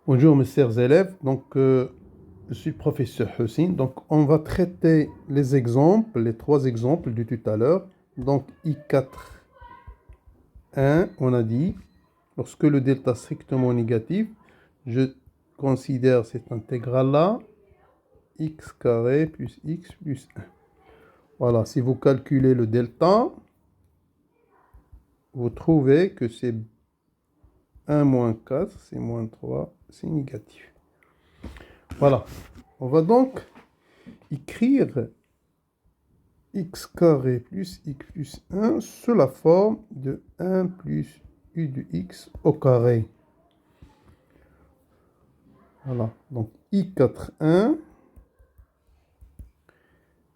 Bonjour mes chers élèves, je suis le professeur Hussein. Donc on va traiter les exemples, les trois exemples de tout à l'heure. Donc I4, 1, on a dit, lorsque le delta est strictement négatif, je considère cette intégrale-là, x carré plus x plus 1. Voilà, si vous calculez le delta, vous trouvez que c'est 1 moins 4, c'est moins 3, c'est négatif. Voilà, on va donc écrire x carré plus x plus 1 sous la forme de 1 plus u de x au carré. Voilà, donc I4, 1,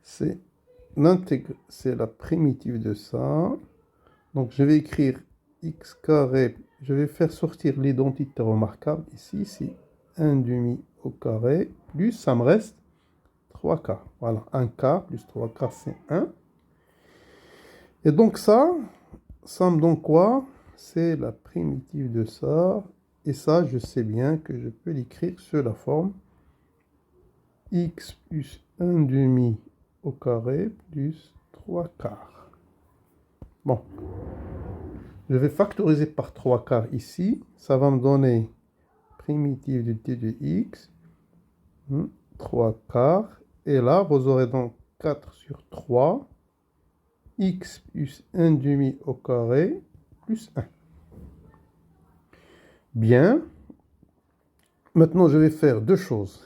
c'est la primitive de ça. Donc je vais écrire x carré, je vais faire sortir l'identité remarquable ici, c'est 1 demi au carré, plus ça me reste 3k. Voilà, 1k plus 3k, c'est 1. Et donc ça me donne quoi? C'est la primitive de ça. Et ça, je sais bien que je peux l'écrire sur la forme x plus 1 demi au carré plus 3 quarts. Bon, je vais factoriser par 3 quarts ici. Ça va me donner primitive de t de x, 3 quarts. Et là, vous aurez donc 4 sur 3, x plus 1 demi au carré plus 1. Bien. Maintenant, je vais faire deux choses.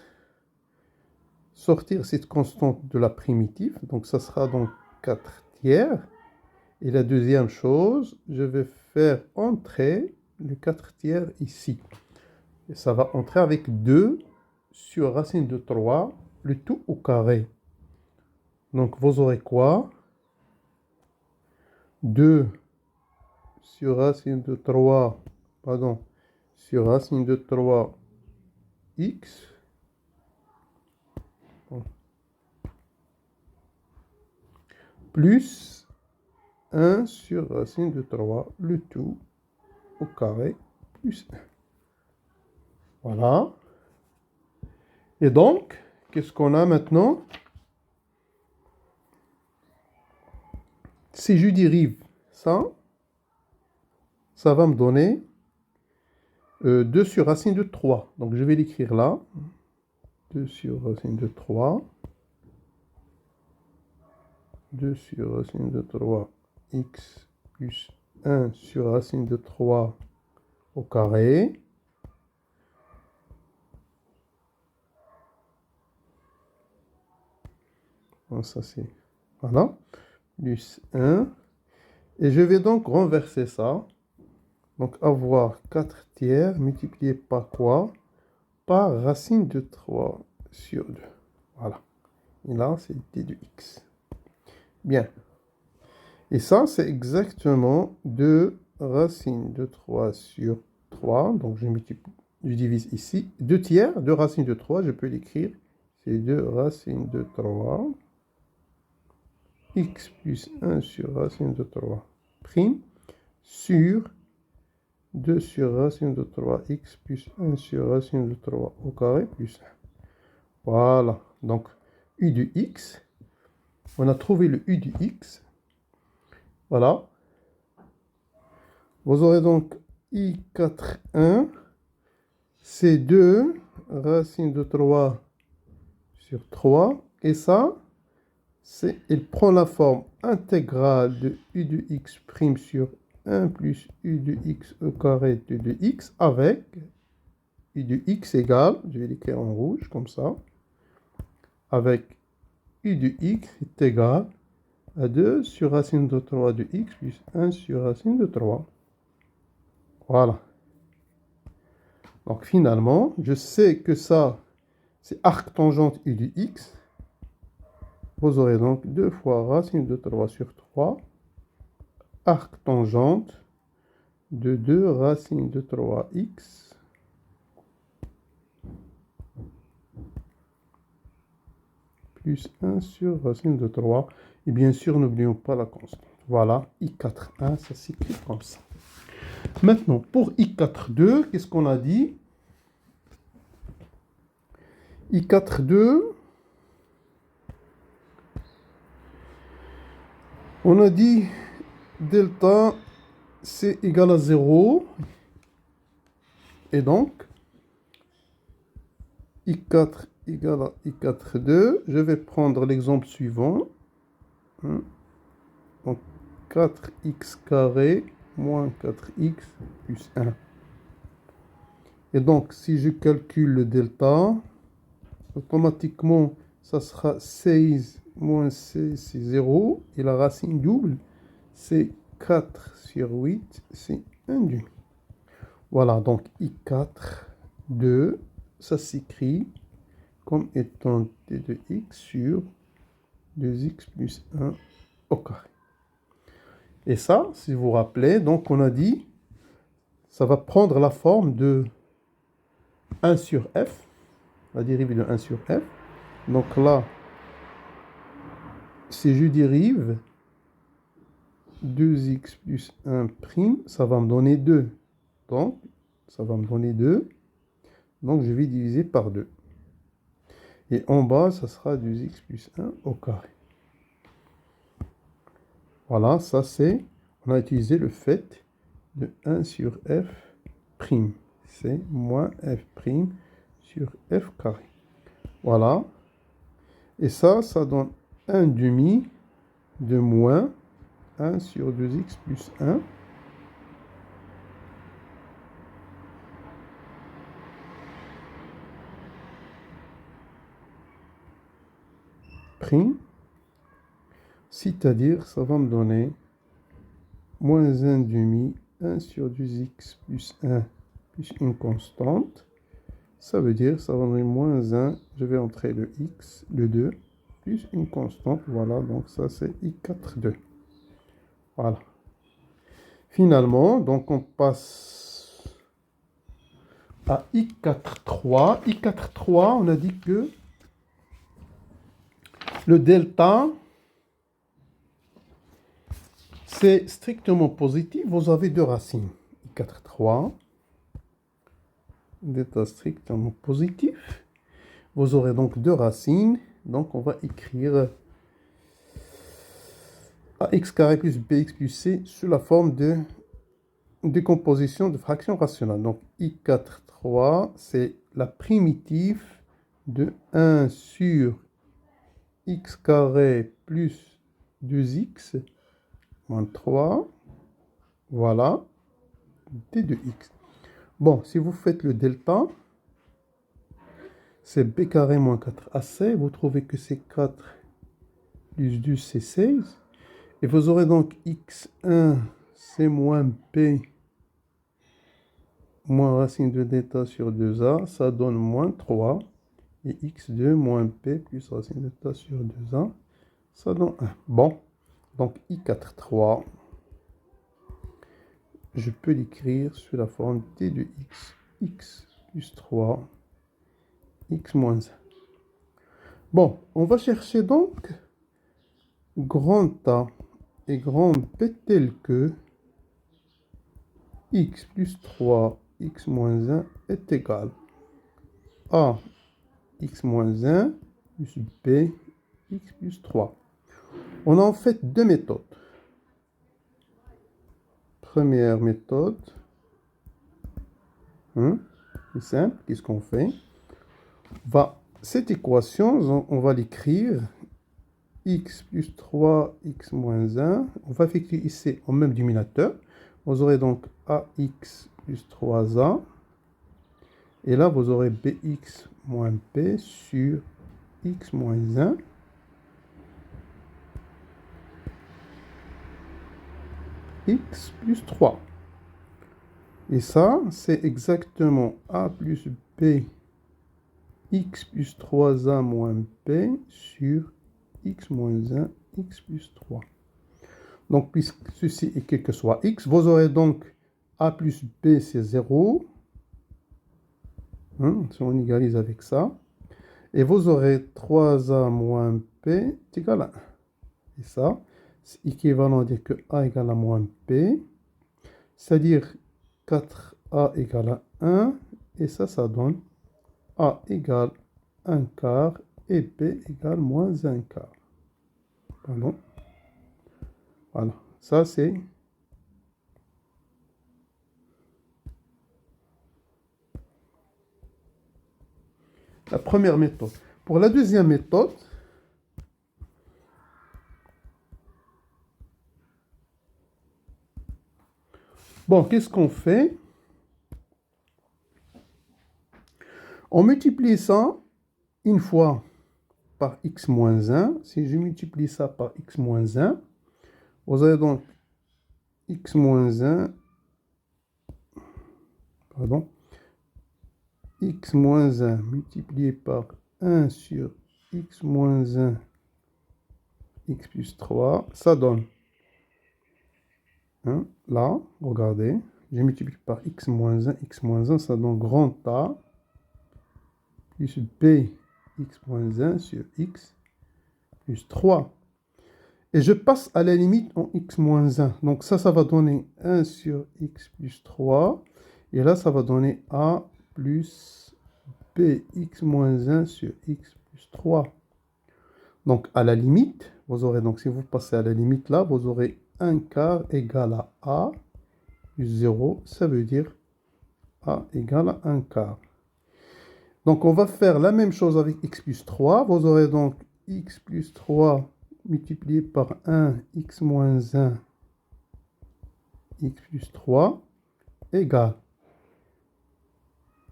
Sortir cette constante de la primitive. Donc, ça sera donc 4 tiers. Et la deuxième chose, je vais faire entrer le 4 tiers ici. Et ça va entrer avec 2 sur racine de 3, le tout au carré. Donc, vous aurez quoi? 2 sur racine de 3, pardon, sur racine de 3 x plus 1 sur racine de 3, le tout au carré plus 1. Voilà. Et donc, qu'est-ce qu'on a maintenant? Si je dérive ça, ça va me donner 2 sur racine de 3. Donc, je vais l'écrire là. 2 sur racine de 3. 2 sur racine de 3 x plus 1 sur racine de 3 au carré. Donc, ça c'est... Voilà. Plus 1. Et je vais donc renverser ça. Donc, avoir 4 tiers multiplié par quoi? Par racine de 3 sur 2. Voilà. Et là, c'est t de x. Bien. Et ça, c'est exactement 2 racines de 3 sur 3. Donc, je divise ici. 2 tiers, 2 racines de 3, je peux l'écrire. C'est 2 racines de 3. X plus 1 sur racine de 3 prime sur 2 sur racine de 3x plus 1 sur racine de 3 au carré plus 1. Voilà. Donc, u de x. On a trouvé le u de x. Voilà. Vous aurez donc I4, 1. C'est 2 racine de 3 sur 3. Et ça, il prend la forme intégrale de u de x prime sur 1 plus u de x au carré de x avec u de x égale, je vais l'écrire en rouge comme ça, avec u de x est égal à 2 sur racine de 3 de x plus 1 sur racine de 3. Voilà. Donc finalement, je sais que ça, c'est arc tangente u de x. Vous aurez donc 2 fois racine de 3 sur 3, arc tangente de 2 racines de 3x plus 1 sur racine de 3. Et bien sûr, n'oublions pas la constante. Voilà, I4, 1, ça s'écrit comme ça. Maintenant, pour I4, 2, qu'est-ce qu'on a dit? I4, 2. On a dit delta c'est égal à 0. Et donc, I4 égale à I4, 2. Je vais prendre l'exemple suivant. Donc, 4x carré moins 4x plus 1. Et donc, si je calcule le delta, automatiquement, ça sera 16 moins 16, c'est 0. Et la racine double, c'est 4 sur 8, c'est 1 demi. Voilà, donc I4, 2, ça s'écrit comme étant t de x sur 2x plus 1 au carré. Et ça, si vous vous rappelez, donc on a dit, ça va prendre la forme de 1 sur f, la dérivée de 1 sur f. Donc là, si je dérive 2x plus 1 prime, ça va me donner 2. Donc, ça va me donner 2. Donc, je vais diviser par 2. Et en bas, ça sera 2x plus 1 au carré. Voilà, ça c'est, on a utilisé le fait de 1 sur f prime. C'est moins f prime sur f carré. Voilà. Et ça donne 1 demi de moins 1 sur 2x plus 1. Prime. C'est-à-dire, ça va me donner moins 1 demi, 1 sur 2x plus 1 plus une constante. Ça veut dire, ça va donner moins 1, je vais entrer le x, le 2, plus une constante. Voilà, donc ça c'est I4, 2. Voilà. Finalement, donc on passe à I4, 3. I4, 3, on a dit que le delta, c'est strictement positif. Vous avez deux racines. I4, 3. Delta strictement positif. Vous aurez donc deux racines. Donc on va écrire ax carré plus bx plus c sous la forme de décomposition de fraction rationnelle. Donc I4, 3, c'est la primitive de 1 sur x carré plus 2x moins 3. Voilà. D de x. Bon, si vous faites le delta, c'est b carré moins 4ac. Vous trouvez que c'est 4 plus 2, c'est 16. Et vous aurez donc x1, c'est moins b moins racine de delta sur 2a. Ça donne moins 3. Et x2 moins p plus racine de delta sur 2a. Ça donne 1. Bon, donc I4, 3. Je peux l'écrire sous la forme t de x plus 3, x moins 1. Bon, on va chercher donc grand A et grand P tel que x plus 3, x moins 1 est égal à x moins 1 plus b, x plus 3. On a en fait deux méthodes. Première méthode, c'est simple, qu'est-ce qu'on fait? Cette équation, on va l'écrire x plus 3, x moins 1. On va effectuer ici au même dénominateur. Vous aurez donc ax plus 3a. Et là, vous aurez bx moins p sur x moins 1. X plus 3. Et ça, c'est exactement a plus b x plus 3a moins p sur x moins 1, x plus 3. Donc, puisque ceci est quel que soit x, vous aurez donc a plus b, c'est 0. Si on égalise avec ça. Et vous aurez 3a moins p est égal à 1. Et ça, c'est équivalent à dire que a égale à moins p. C'est-à-dire 4a égale à 1. Et ça donne a égale 1 quart et b égale moins 1 quart. Pardon. Voilà, ça c'est la première méthode. Pour la deuxième méthode, bon, qu'est-ce qu'on fait? On multiplie ça une fois par x moins 1. Si je multiplie ça par x moins 1, vous avez donc x moins 1, pardon, x moins 1 multiplié par 1 sur x moins 1, x plus 3, ça donne, hein, là, regardez, j'ai multiplié par x moins 1, ça donne grand A, plus b, x moins 1 sur x plus 3. Et je passe à la limite en x moins 1. Donc ça va donner 1 sur x plus 3. Et là, ça va donner a plus bx moins 1 sur x plus 3. Donc à la limite, vous aurez, donc si vous passez à la limite là, vous aurez 1 quart égale à a plus 0. Ça veut dire a égale à 1 quart. Donc on va faire la même chose avec x plus 3. Vous aurez donc x plus 3 multiplié par 1, x moins 1, x plus 3, égale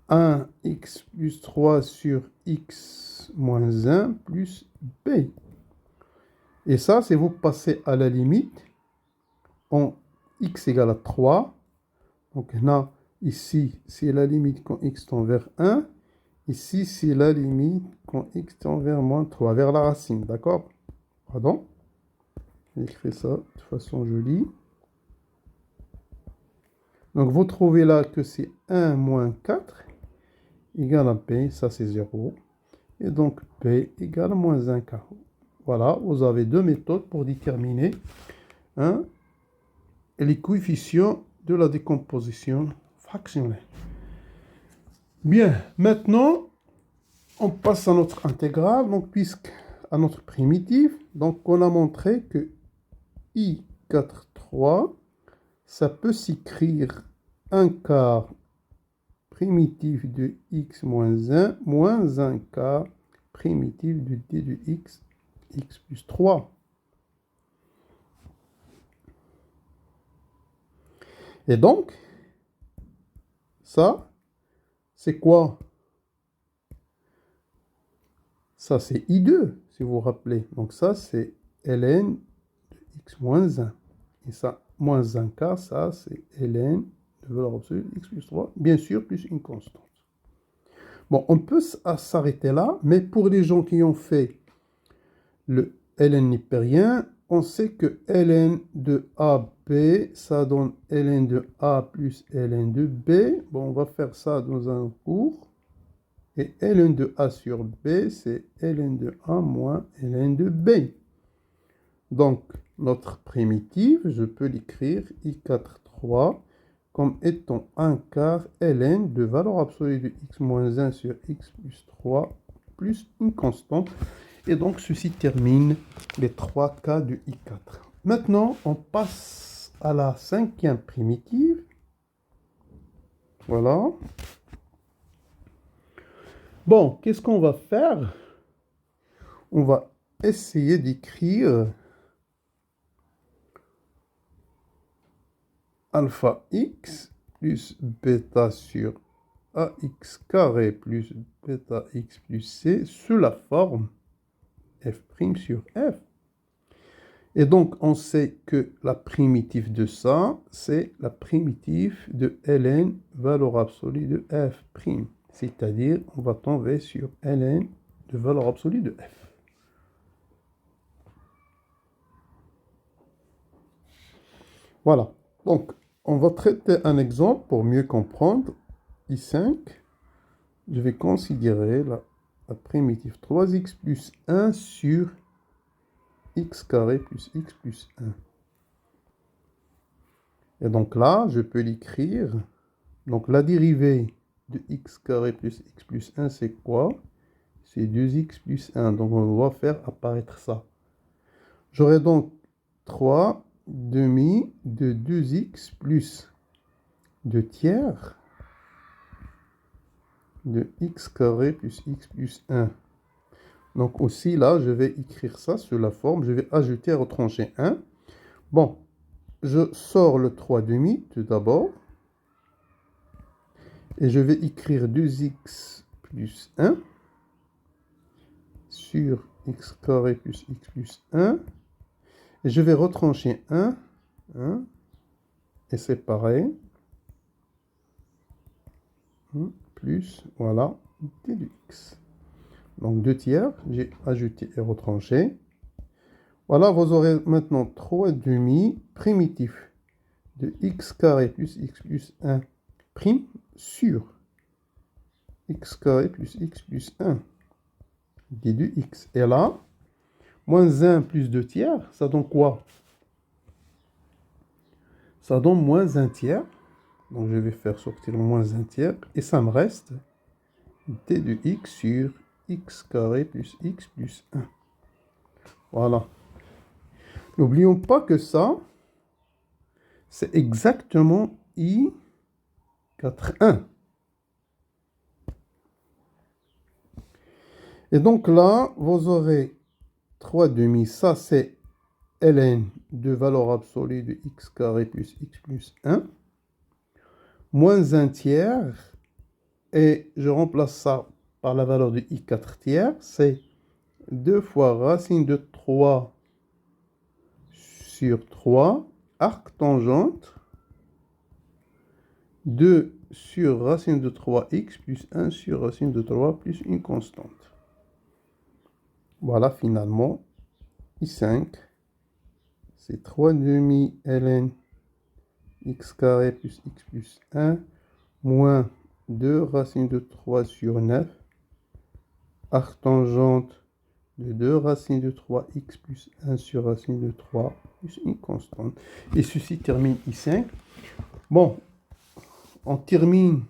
1x plus 3 sur x moins 1 plus b. Et ça, c'est vous passez à la limite en x égale à 3. Donc là, ici, c'est la limite quand x tend vers 1. Ici, c'est la limite quand x tend vers moins 3, vers la racine, d'accord? Pardon. J'écris ça de façon jolie. Donc, vous trouvez là que c'est 1 moins 4 égale à p, ça c'est 0. Et donc, p égale à moins 1 quart. Voilà, vous avez deux méthodes pour déterminer, hein, les coefficients de la décomposition fractionnelle. Bien, maintenant, on passe à notre intégrale, donc à notre primitive. Donc, on a montré que I4,3, ça peut s'écrire 1 quart primitif de x moins 1 moins 1 quart primitif de d de x, x plus 3. Et donc, ça, c'est quoi? Ça, c'est I2, si vous vous rappelez. Donc ça, c'est ln de x moins 1. Et ça, moins 1 quart, ça, c'est ln de valeur absolue de x plus 3, bien sûr, plus une constante. Bon, on peut s'arrêter là, mais pour les gens qui ont fait le ln nipérien, on sait que ln de AB, ça donne ln de A plus ln de B. Bon, on va faire ça dans un cours. Et ln de A sur B, c'est ln de A moins ln de B. Donc, notre primitive, je peux l'écrire I4,3 comme étant 1 quart ln de valeur absolue de x moins 1 sur x plus 3 plus une constante. Et donc, ceci termine les 3 cas de I4. Maintenant, on passe à la cinquième primitive. Voilà. Bon, qu'est-ce qu'on va faire? On va essayer d'écrire alpha x plus bêta sur ax carré plus bêta x plus c sous la forme f' sur f. Et donc, on sait que la primitive de ça, c'est la primitive de ln valeur absolue de f'. C'est-à-dire, on va tomber sur ln de valeur absolue de f. Voilà. Donc, on va traiter un exemple pour mieux comprendre. I5, je vais considérer la primitive 3x plus 1 sur x carré plus x plus 1. Et donc là, je peux l'écrire. Donc la dérivée de x carré plus x plus 1, c'est quoi? c'est 2x plus 1. Donc, on doit faire apparaître ça. J'aurai donc 3 demi de 2x plus 2 tiers de x carré plus x plus 1. Donc aussi là, je vais écrire ça sous la forme. Je vais ajouter à retrancher 1. Bon, je sors le 3 demi tout d'abord. Et je vais écrire 2x plus 1 sur x carré plus x plus 1. Et je vais retrancher 1. Et c'est pareil. Plus, voilà, d de x. Donc 2 tiers, j'ai ajouté et retranché. Voilà, vous aurez maintenant 3 demi primitifs de x carré plus x plus 1 prime sur x carré plus x plus 1 d de x. Et là, moins 1 plus 2 tiers, ça donne quoi? Ça donne moins 1 tiers. Donc je vais faire sortir moins 1 tiers. Et ça me reste d de x sur x carré plus x plus 1. Voilà. N'oublions pas que ça, c'est exactement I 4,1. Et donc là, vous aurez 3 demi. Ça, c'est ln de valeur absolue de x carré plus x plus 1. Moins 1 tiers. Et je remplace ça par la valeur de i 4 tiers. C'est 2 fois racine de 3 sur 3, arc tangente, 2 sur racine de 3x plus 1 sur racine de 3 plus une constante. Voilà, finalement, I5, c'est 3 demi ln x carré plus x plus 1, moins 2 racine de 3 sur 9, arc tangente de 2 racines de 3x plus 1 sur racine de 3 plus une constante. Et ceci termine I5. Bon, on termine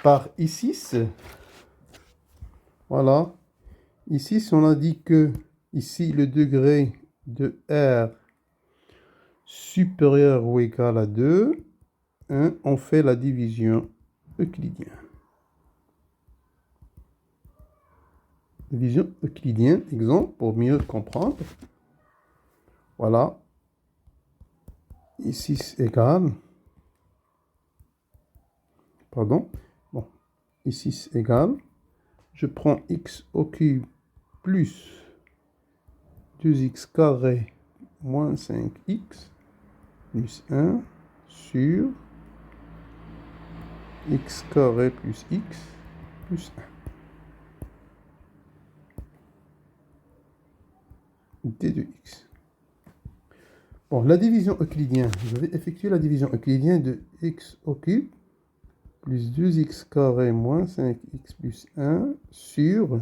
par I6. Voilà. Ici, si on a dit que ici le degré de R supérieur ou égal à 2, on fait la division euclidienne. Division euclidienne, exemple, pour mieux comprendre. Voilà. Ici égale. Pardon. Bon. Ici c'est égal. Je prends x au cube plus 2x carré moins 5x plus 1 sur x carré plus x plus 1 d de x. Bon, la division euclidienne, je vais effectuer la division euclidienne de x au cube plus 2x carré moins 5x plus 1 sur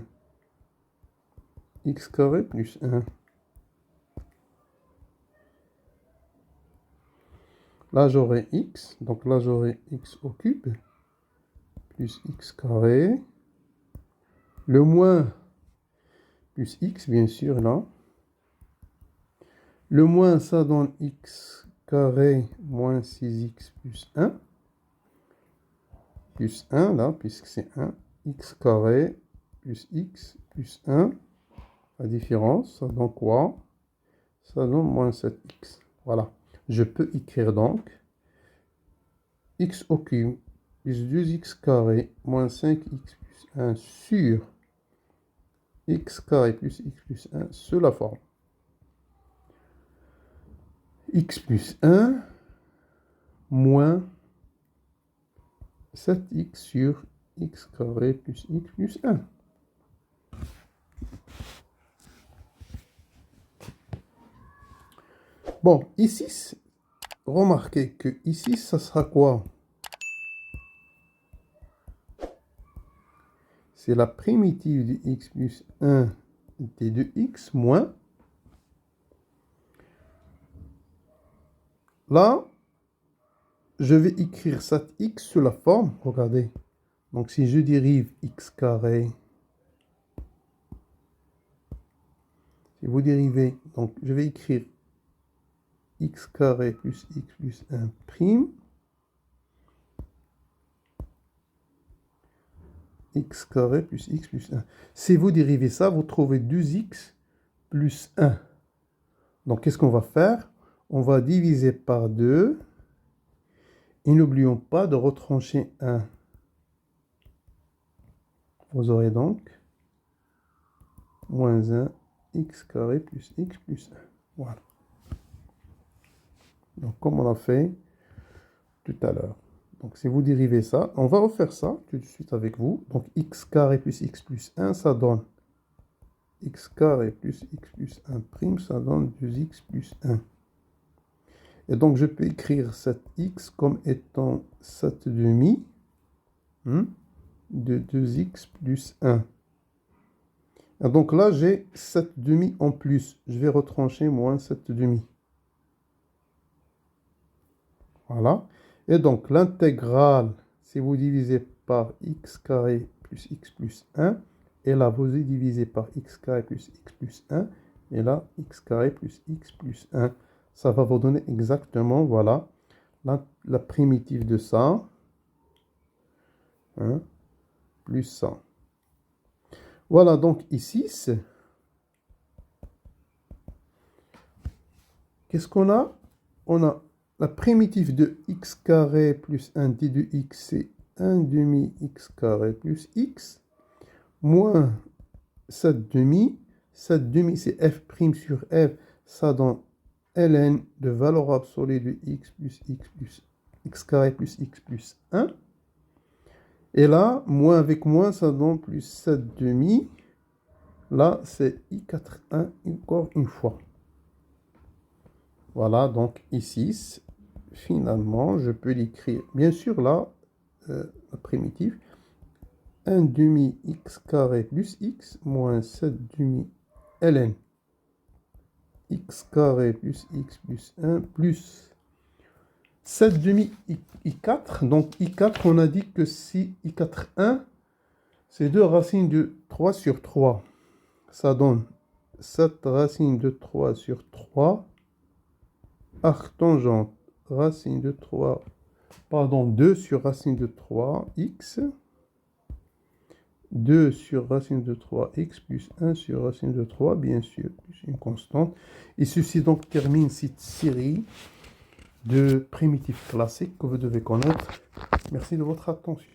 x carré plus 1. Là, j'aurai x, donc là, j'aurai x au cube plus x carré. Le moins plus x, bien sûr, là. Le moins, ça donne x carré moins 6x plus 1. Plus 1, là, puisque c'est 1. X carré plus x plus 1. La différence, ça donne quoi? Ça donne moins 7x. Voilà. Je peux écrire donc x au cube plus 2x carré moins 5x plus 1 sur x carré plus x plus 1 sous la forme x plus 1 moins 7x sur x carré plus x plus 1. Bon, ici, remarquez que ici, ça sera quoi? C'est la primitive de x plus 1 d de x moins. Là, je vais écrire cette x sous la forme, regardez. Donc, si je dérive x carré Si vous dérivez, donc je vais écrire x carré plus x plus 1 prime. X carré plus x plus 1. Si vous dérivez ça, vous trouvez 2x plus 1. Donc, qu'est-ce qu'on va faire? On va diviser par 2. Et n'oublions pas de retrancher 1. Vous aurez donc moins 1 x carré plus x plus 1. Voilà. Donc, comme on a fait tout à l'heure. Donc, si vous dérivez ça, on va refaire ça tout de suite avec vous. Donc, x carré plus x plus 1, ça donne x carré plus x plus 1 prime, ça donne 2x plus 1. Et donc, je peux écrire cet x comme étant 7 demi de 2x plus 1. Et donc là, j'ai 7 demi en plus. Je vais retrancher moins 7 demi. Voilà. Et donc, l'intégrale, si vous divisez par x carré plus x plus 1, et là, vous divisez par x carré plus x plus 1, et là, x carré plus x plus 1. Ça va vous donner exactement, voilà, la primitive de ça, plus ça. Voilà, donc ici, qu'est-ce qu'on a? On a la primitive de x carré plus 1 d de x, c'est 1 demi x carré plus x, moins 7 demi. 7 demi, c'est f' sur f, ça donne ln de valeur absolue de x plus x carré plus x plus 1. Et là, moins avec moins, ça donne plus 7 demi. Là, c'est i4,1 encore une fois. Voilà, donc ici, finalement, je peux l'écrire. Bien sûr, là, la primitive, 1 demi x carré plus x moins 7 demi ln x carré plus x plus 1 plus 7 demi i4. Donc i4, on a dit que si i4,1, c'est 2 racines de 3 sur 3. Ça donne 7 racines de 3 sur 3. Arc tangente, racine de 3, pardon, 2 sur racine de 3, x. 2 sur racine de 3, x plus 1 sur racine de 3, bien sûr, plus une constante. Et ceci donc termine cette série de primitives classiques que vous devez connaître. Merci de votre attention.